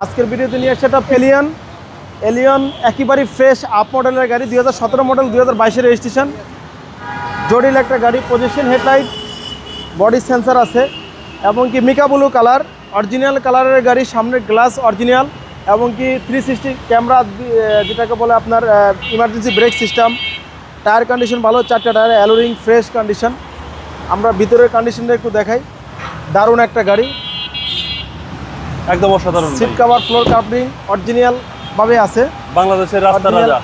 আজকের ভিডিওতে নিয়ে আসছে একটা এলিয়ন একেবারে ফ্রেশ আপ মডেলের গাড়ি 2017 মডেল 2022 রেজিস্ট্রেশন জটিল একটা গাড়ি। পজিশন হেডলাইট, বডি সেন্সার আছে এবং কি মিকা ব্লু কালার, অরিজিনাল কালারের গাড়ি। সামনের গ্লাস অরিজিনাল এবং কি 360 ক্যামেরা, যেটাকে বলে আপনার emergency brake system. Tyre condition ভালো, 4টা টায়ার অ্যালোরিং ফ্রেশ কন্ডিশন। আমরা ভিতরের কন্ডিশনটা একটু দেখাই। দারুণ একটা গাড়ি, একদম অসাধারণ। Seat cover, floor covering original ভাবে আছে। বাংলাদেশের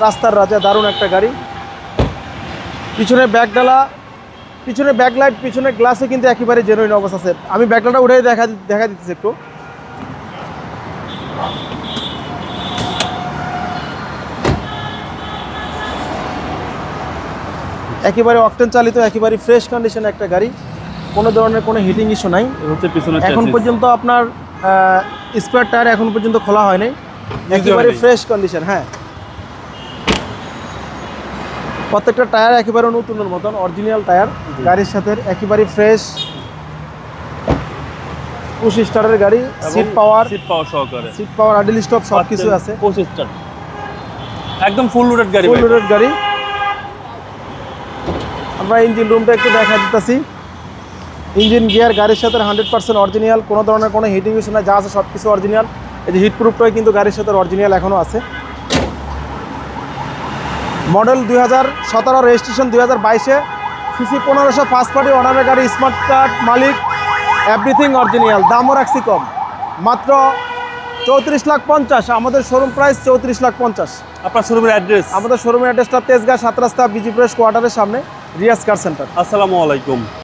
রাস্তার রাজা, দারুণ একটা গাড়ি। পিছনে ব্যাকডালা, পিছনে ব্যাকলাইট, পিছনে গ্লাসে কিন্তু একেবারে জেনুইন অবস্থা আছে। আমি ব্যাকডালাটা উঠে দেখা দিতেছি একটু। একেবারে অকটেন চালিত, একেবারে ফ্রেশ কন্ডিশনে একটা গাড়ি। কোনো ধরনের কোনো হিটিং ইস্যু নাই। এখন পর্যন্ত আপনার স্পেয়ার টায়ার এখন পর্যন্ত খোলা হয় নাই, একেবারে ফ্রেশ কন্ডিশন। হ্যাঁ, প্রত্যেকটা টায়ার একেবারে নতুনের মতন, অরিজিনাল টায়ার গাড়ির সাথে একেবারে ফ্রেশ। 25 স্টারের গাড়ি, সিট পাওয়ার সহকারে, সিট পাওয়ার, আইডল স্টপ সব কিছু আছে। 25 স্টার, একদম ফুল লোডেড গাড়ি, ফুল লোডেড গাড়ি। আমরা ইঞ্জিন রুমটা একটু দেখা দিতেছি। ইঞ্জিন গিয়ার গাড়ির সাথে 100% অরিজিনাল, কোনো ধরনের কোনো হিটিং ইস্যু না, যা আছে সব কিছু অরিজিনাল। এই যে হিট প্রুফটাই কিন্তু গাড়ির সাথে অরিজিনাল এখনও আছে। মডেল 2017 রেজিস্ট্রেশন 2022-এ, সিসি 1500, ফার্স্ট পার্টি ওনারের গাড়ি, স্মার্ট কার্ড মালিক, এভরিথিং অরিজিনাল। দামও রাখছি কম, মাত্র 34,50,000। আমাদের শোরুম প্রাইস 34,50,000। আপনার শোরুমের অ্যাড্রেস? আমাদের শোরুমের অ্যাড্রেসটা তেজগাঁ 7 রাস্তা, বিজি প্রেস কোয়ার্টারের সামনে, রিয়াজ কার সেন্টার। আসসালামু আলাইকুম।